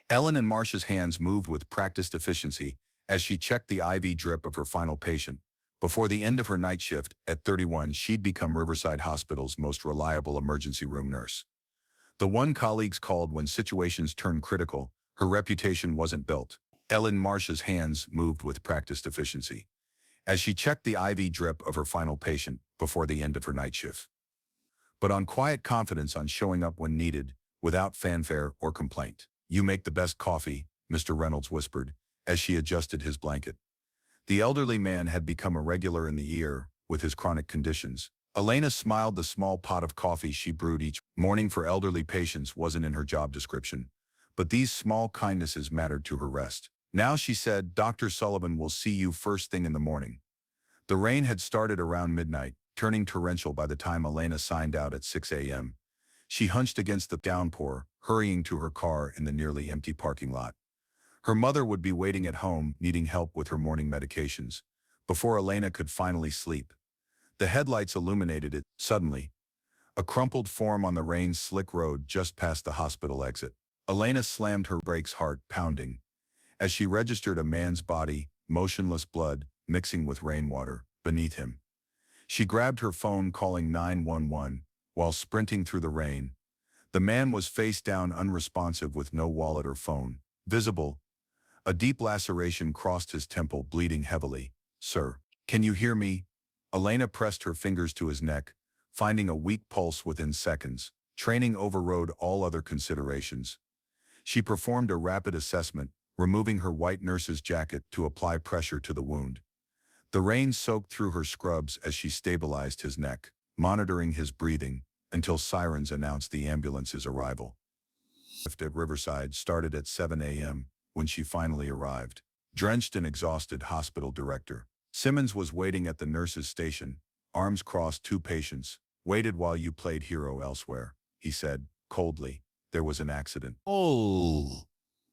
Ellen and Marcia's hands moved with practiced efficiency as she checked the IV drip of her final patient. Before the end of her night shift, at 31, she'd become Riverside Hospital's most reliable emergency room nurse. The one colleagues called when situations turned critical. Her reputation wasn't built. Ellen Marcia's hands moved with practiced efficiency as she checked the IV drip of her final patient before the end of her night shift. But on quiet confidence on showing up when needed, without fanfare or complaint. "You make the best coffee," Mr. Reynolds whispered as she adjusted his blanket. The elderly man had become a regular in the ER with his chronic conditions. Elena smiled. The small pot of coffee she brewed each morning for elderly patients wasn't in her job description, but these small kindnesses mattered to her rest. Now she said, "Dr. Sullivan will see you first thing in the morning." The rain had started around midnight, turning torrential by the time Elena signed out at 6 a.m. She hunched against the downpour, hurrying to her car in the nearly empty parking lot. Her mother would be waiting at home, needing help with her morning medications. Before Elena could finally sleep, the headlights illuminated it. Suddenly, a crumpled form on the rain-slick road just past the hospital exit. Elena slammed her brakes, heart pounding, as she registered a man's body, motionless, blood mixing with rainwater beneath him. She grabbed her phone, calling 911, while sprinting through the rain. The man was face down, unresponsive, with no wallet or phone visible. A deep laceration crossed his temple, bleeding heavily. "Sir, can you hear me?" Elena pressed her fingers to his neck, finding a weak pulse within seconds. Training overrode all other considerations. She performed a rapid assessment, removing her white nurse's jacket to apply pressure to the wound. The rain soaked through her scrubs as she stabilized his neck, monitoring his breathing until sirens announced the ambulance's arrival. Shift at Riverside started at 7 a.m. when she finally arrived. Drenched and exhausted, hospital director Simmons was waiting at the nurse's station, arms crossed. "Two patients waited while you played hero elsewhere," he said, coldly. "There was an accident." "Oh,"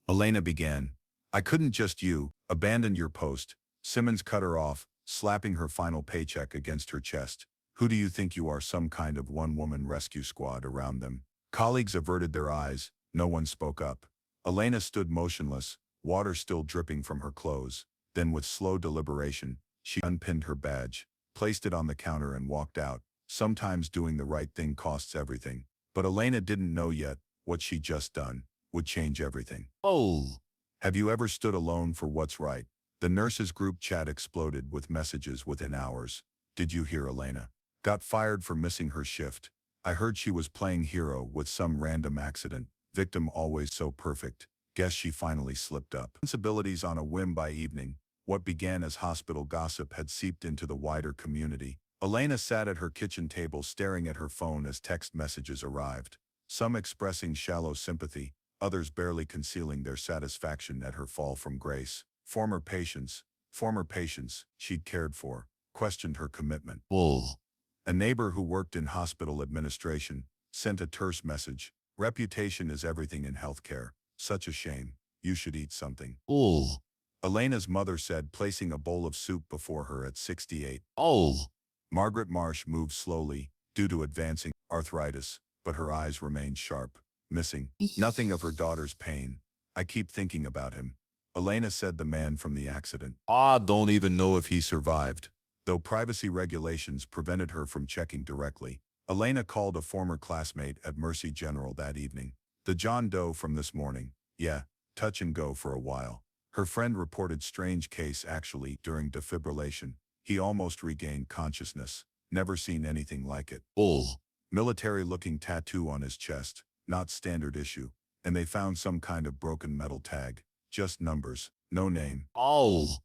Elena began. "I couldn't just abandon your post." Simmons cut her off, slapping her final paycheck against her chest. "Who do you think you are, some kind of one-woman rescue squad?" Around them, colleagues averted their eyes. No one spoke up. Elena stood motionless, water still dripping from her clothes. Then, with slow deliberation, she unpinned her badge, placed it on the counter, and walked out. Sometimes doing the right thing costs everything. But Elena didn't know yet what she'd just done would change everything. "Oh, have you ever stood alone for what's right?" The nurses' group chat exploded with messages within hours. "Did you hear Elena got fired for missing her shift? I heard she was playing hero with some random accident. Victim always so perfect. Guess she finally slipped up." Responsibilities on a whim. By evening, what began as hospital gossip had seeped into the wider community. Elena sat at her kitchen table, staring at her phone as text messages arrived, some expressing shallow sympathy, others barely concealing their satisfaction at her fall from grace. Former patients she'd cared for, questioned her commitment. "Bull." A neighbor who worked in hospital administration sent a terse message. "Reputation is everything in healthcare. Such a shame. You should eat something." "Bull." Elena's mother said, placing a bowl of soup before her at 68. "Oh." Margaret Marsh moved slowly, due to advancing arthritis, but her eyes remained sharp, missing nothing of her daughter's pain. "I keep thinking about him," Elena said, the man from the accident. "I don't even know if he survived." Though privacy regulations prevented her from checking directly, Elena called a former classmate at Mercy General that evening. "The John Doe from this morning. Yeah, touch and go for a while. Her friend reported strange case actually during defibrillation. He almost regained consciousness. Never seen anything like it." "Oh." Military-looking tattoo on his chest, not standard issue. And they found some kind of broken metal tag. Just numbers, no name. "Oh."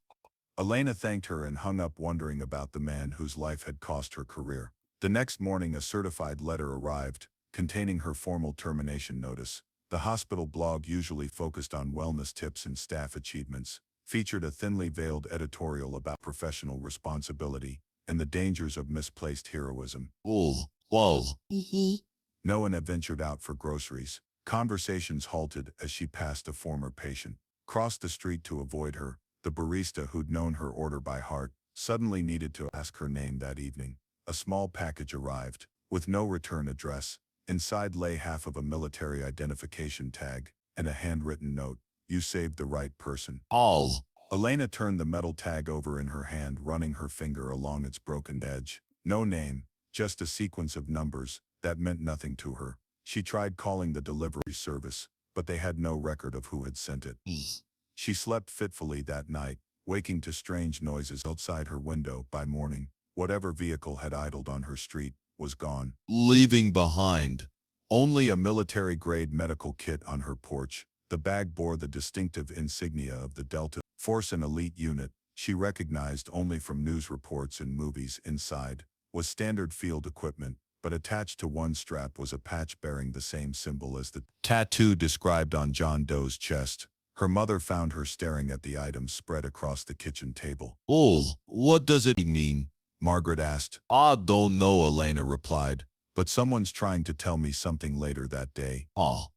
Elena thanked her and hung up, wondering about the man whose life had cost her career. The next morning, a certified letter arrived, containing her formal termination notice. The hospital blog, usually focused on wellness tips and staff achievements, featured a thinly veiled editorial about professional responsibility and the dangers of misplaced heroism. "Oh, whoa." No one had ventured out for groceries. Conversations halted as she passed a former patient. Crossed the street to avoid her. The barista, who'd known her order by heart, suddenly needed to ask her name that evening. A small package arrived, with no return address. Inside lay half of a military identification tag and a handwritten note. You saved the right person. All. Elena turned the metal tag over in her hand, running her finger along its broken edge. No name, just a sequence of numbers that meant nothing to her. She tried calling the delivery service, but they had no record of who had sent it. She slept fitfully that night, waking to strange noises outside her window. By morning, whatever vehicle had idled on her street was gone, Leaving behind. only a military-grade medical kit on her porch. The bag bore the distinctive insignia of the Delta Force, an elite unit she recognized only from news reports and movies. Inside was standard field equipment, but attached to one strap was a patch bearing the same symbol as the tattoo described on John Doe's chest. Her mother found her staring at the items spread across the kitchen table. Oh, what does it mean? Margaret asked. I don't know, Elena Elena replied, but someone's trying to tell me something later that day. Oh.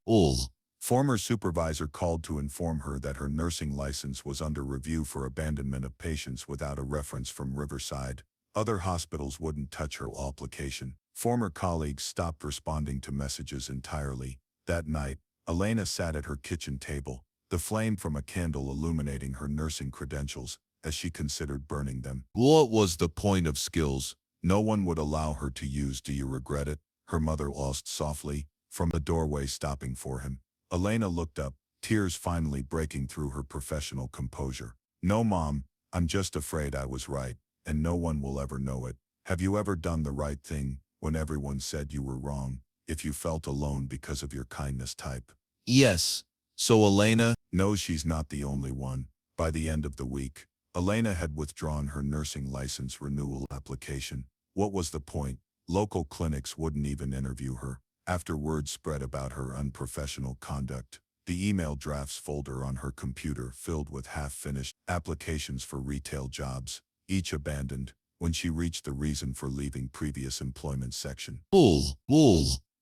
Former supervisor called to inform her that her nursing license was under review for abandonment of patients without a reference from Riverside. Other hospitals wouldn't touch her application. Former colleagues stopped responding to messages entirely. That night, Elena sat at her kitchen table, the flame from a candle illuminating her nursing credentials as she considered burning them. What was the point of skills? No one would allow her to use. Do you regret it? Her mother asked softly, from the doorway, stopping for him. Elena looked up, tears finally breaking through her professional composure. No, Mom, I'm just afraid I was right, and no one will ever know it. Have you ever done the right thing when everyone said you were wrong, if you felt alone because of your kindness type? Yes. So Elena knows she's not the only one. By the end of the week, Elena had withdrawn her nursing license renewal application. What was the point? Local clinics wouldn't even interview her. After word spread about her unprofessional conduct, the email drafts folder on her computer filled with half-finished applications for retail jobs, each abandoned when she reached the reason for leaving previous employment section.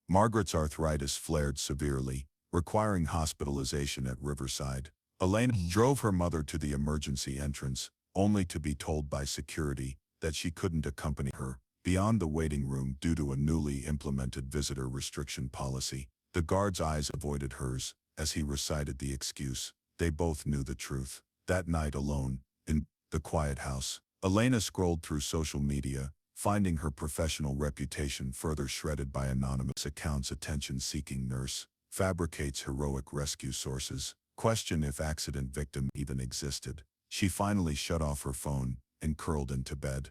Margaret's arthritis flared severely, requiring hospitalization at Riverside. Elena drove her mother to the emergency entrance, only to be told by security that she couldn't accompany her beyond the waiting room due to a newly implemented visitor restriction policy. The guard's eyes avoided hers as he recited the excuse. They both knew the truth. That night alone, in the quiet house, Elena scrolled through social media, finding her professional reputation further shredded by anonymous accounts. Attention-seeking nurse fabricates heroic rescue sources. Question if accident victim even existed. She finally shut off her phone and curled into bed.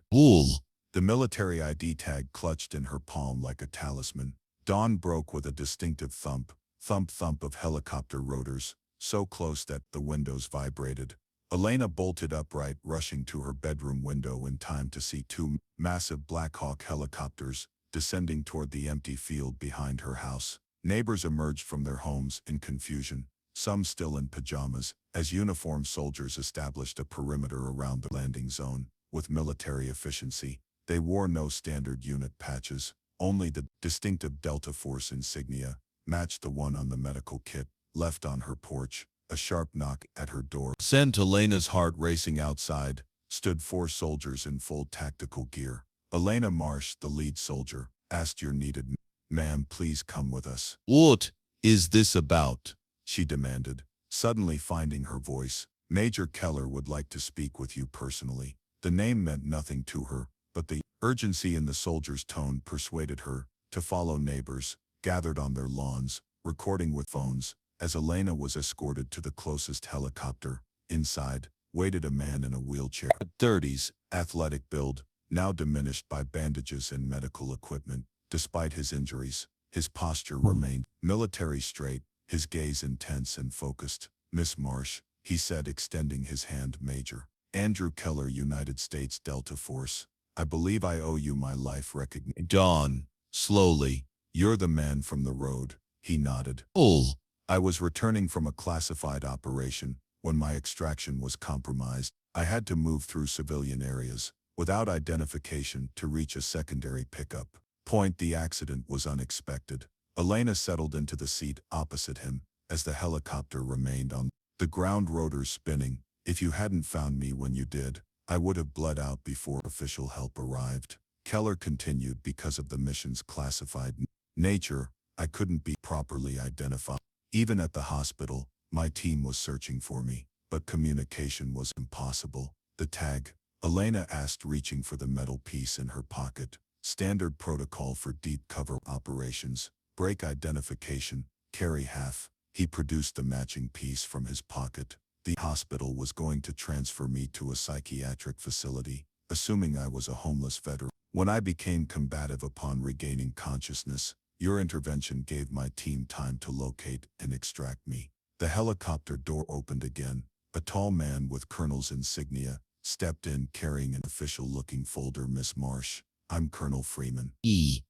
The military ID tag clutched in her palm like a talisman. Dawn broke with a distinctive thump, thump of helicopter rotors, so close that the windows vibrated. Elena bolted upright, rushing to her bedroom window in time to see two massive Black Hawk helicopters descending toward the empty field behind her house. Neighbors emerged from their homes in confusion, some still in pajamas, as uniformed soldiers established a perimeter around the landing zone. With military efficiency, they wore no standard unit patches, only the distinctive Delta Force insignia, matched the one on the medical kit, left on her porch. A sharp knock at her door sent Elena's heart racing. Outside stood 4 soldiers in full tactical gear. Elena Marsh, the lead soldier, asked, "You're needed, ma'am, please come with us." What is this about? She demanded, suddenly finding her voice. "Major Keller would like to speak with you personally." The name meant nothing to her, but the urgency in the soldier's tone persuaded her to follow. Neighbors gathered on their lawns, recording with phones, as Elena was escorted to the closest helicopter. Inside waited a man in a wheelchair. 30s, athletic build, now diminished by bandages and medical equipment. Despite his injuries, his posture remained military straight, his gaze intense and focused. "Miss Marsh," he said, extending his hand. "Major Andrew Keller, United States Delta Force. I believe I owe you my life recognition." Dawn, slowly. "You're the man from the road," he nodded. "I was returning from a classified operation when my extraction was compromised. I had to move through civilian areas without identification to reach a secondary pickup point. The accident was unexpected." Elena settled into the seat opposite him as the helicopter remained on the ground, rotors spinning. "If you hadn't found me when you did, I would have bled out before official help arrived," Keller continued. "Because of the mission's classified nature, I couldn't be properly identified." Even at the hospital, my team was searching for me, but communication was impossible. The tag, Elena asked, reaching for the metal piece in her pocket. Standard protocol for deep cover operations. Break identification, carry half. He produced the matching piece from his pocket. The hospital was going to transfer me to a psychiatric facility, assuming I was a homeless veteran. When I became combative upon regaining consciousness, your intervention gave my team time to locate and extract me. The helicopter door opened again. A tall man with colonel's insignia stepped in carrying an official-looking folder. Miss Marsh, I'm Colonel Freeman.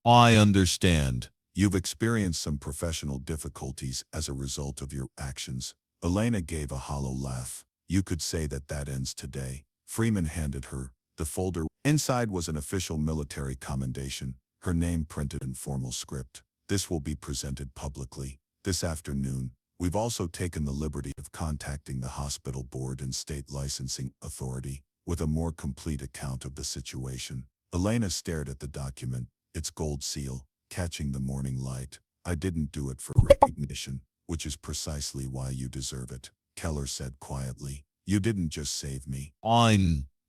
I understand. You've experienced some professional difficulties as a result of your actions. Elena gave a hollow laugh. You could say that ends today. Freeman handed her the folder. Inside was an official military commendation, her name printed in formal script. This will be presented publicly this afternoon. We've also taken the liberty of contacting the hospital board and state licensing authority with a more complete account of the situation. Elena stared at the document, its gold seal, catching the morning light. I didn't do it for recognition, which is precisely why you deserve it, Keller said quietly. You didn't just save me.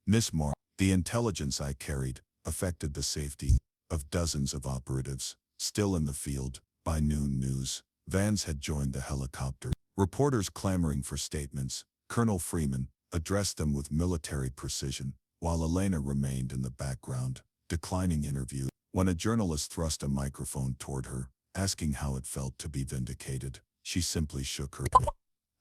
Miss Marr, the intelligence I carried affected the safety of dozens of operatives still in the field. By noon news, vans had joined the helicopter. Reporters clamoring for statements. Colonel Freeman addressed them with military precision, while Elena remained in the background, declining interview. When a journalist thrust a microphone toward her, asking how it felt to be vindicated, she simply shook her head.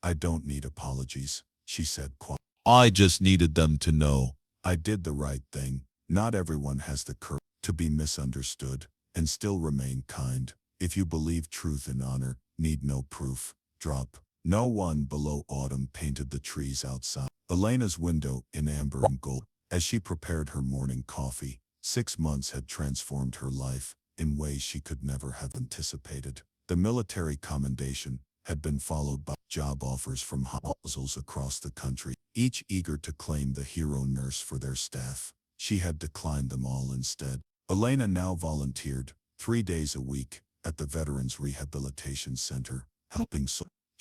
I don't need apologies, she said quietly. I just needed them to know. I did the right thing. Not everyone has the courage to be misunderstood and still remain kind. If you believe truth and honor, need no proof. Drop. No one below. Autumn painted the trees outside Elena's window in amber and gold. As she prepared her morning coffee, 6 months had transformed her life in ways she could never have anticipated. The military commendation had been followed by job offers from hospitals across the country, each eager to claim the hero nurse for their staff. She had declined them all instead. Elena now volunteered 3 days a week at the Veterans Rehabilitation Center, helping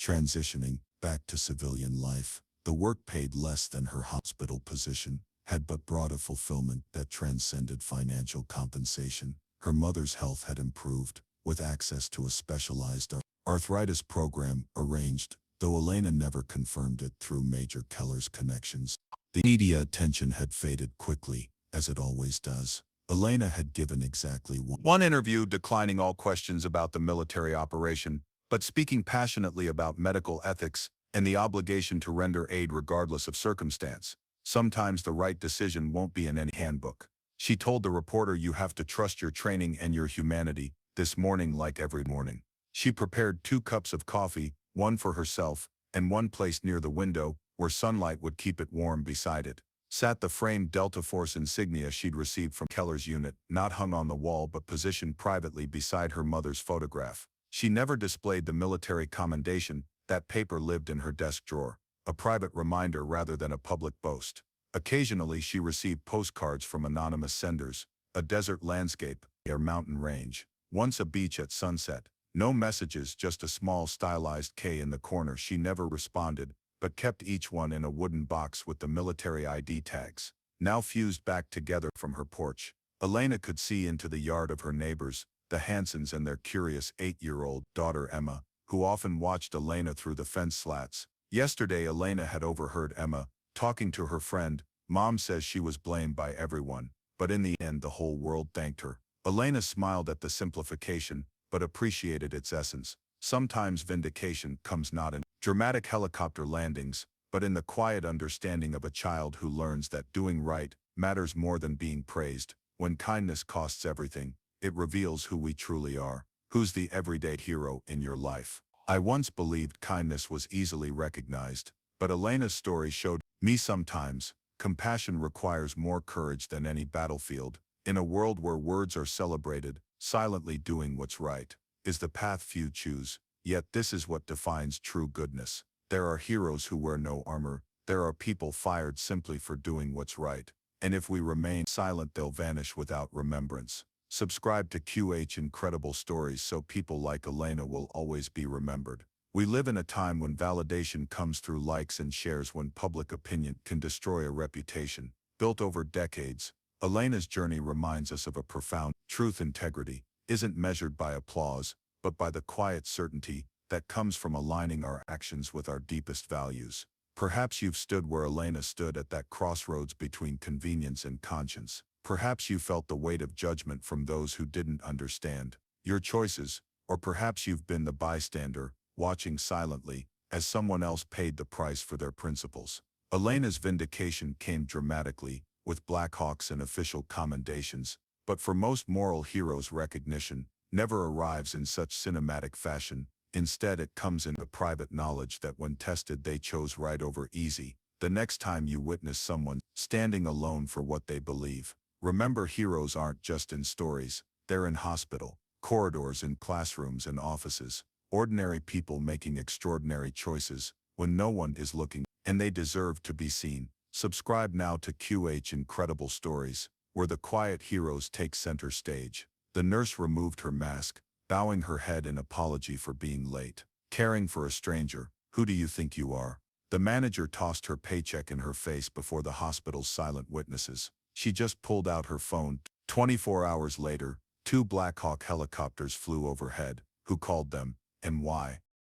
transitioning back to civilian life. The work paid less than her hospital position, had but brought a fulfillment that transcended financial compensation. Her mother's health had improved, with access to a specialized arthritis program arranged, though Elena never confirmed it through Major Keller's connections. The media attention had faded quickly, as it always does. Elena had given exactly one interview, declining all questions about the military operation, but speaking passionately about medical ethics and the obligation to render aid regardless of circumstance. Sometimes the right decision won't be in any handbook. She told the reporter, you have to trust your training and your humanity. This morning, like every morning, she prepared 2 cups of coffee, one for herself, and one placed near the window, where sunlight would keep it warm. Beside it sat the framed Delta Force insignia she'd received from Keller's unit, not hung on the wall but positioned privately beside her mother's photograph. She never displayed the military commendation. That paper lived in her desk drawer, a private reminder rather than a public boast. Occasionally she received postcards from anonymous senders, a desert landscape, a mountain range, once a beach at sunset. No messages, just a small stylized K in the corner. She never responded, but kept each one in a wooden box with the military ID tags, now fused back together. From her porch, Elena could see into the yard of her neighbors, the Hansons and their curious 8-year-old daughter Emma, who often watched Elena through the fence slats. Yesterday Elena had overheard Emma talking to her friend. Mom says she was blamed by everyone, but in the end the whole world thanked her. Elena smiled at the simplification, but appreciated its essence. Sometimes vindication comes not in dramatic helicopter landings, but in the quiet understanding of a child who learns that doing right matters more than being praised. When kindness costs everything, it reveals who we truly are. Who's the everyday hero in your life? I once believed kindness was easily recognized, but Elena's story showed me sometimes compassion requires more courage than any battlefield. In a world where words are celebrated, silently doing what's right is the path few choose. Yet this is what defines true goodness. There are heroes who wear no armor. There are people fired simply for doing what's right. And if we remain silent, they'll vanish without remembrance. Subscribe to QH Incredible Stories so people like Elena will always be remembered. We live in a time when validation comes through likes and shares, when public opinion can destroy a reputation built over decades. Elena's journey reminds us of a profound truth. Integrity isn't measured by applause, but by the quiet certainty that comes from aligning our actions with our deepest values. Perhaps you've stood where Elena stood, at that crossroads between convenience and conscience. Perhaps you felt the weight of judgment from those who didn't understand your choices, or perhaps you've been the bystander, watching silently as someone else paid the price for their principles. Elena's vindication came dramatically, with Blackhawks and official commendations, but for most moral heroes, recognition never arrives in such cinematic fashion. Instead, it comes in the private knowledge that when tested they chose right over easy. The next time you witness someone standing alone for what they believe, remember, heroes aren't just in stories, they're in hospital corridors, in classrooms and offices. Ordinary people making extraordinary choices when no one is looking, and they deserve to be seen. Subscribe now to QH Incredible Stories, where the quiet heroes take center stage. The nurse removed her mask, bowing her head in apology for being late. Caring for a stranger, who do you think you are? The manager tossed her paycheck in her face before the hospital's silent witnesses. She just pulled out her phone. 24 hours later, 2 Black Hawk helicopters flew overhead. Who called them, and why?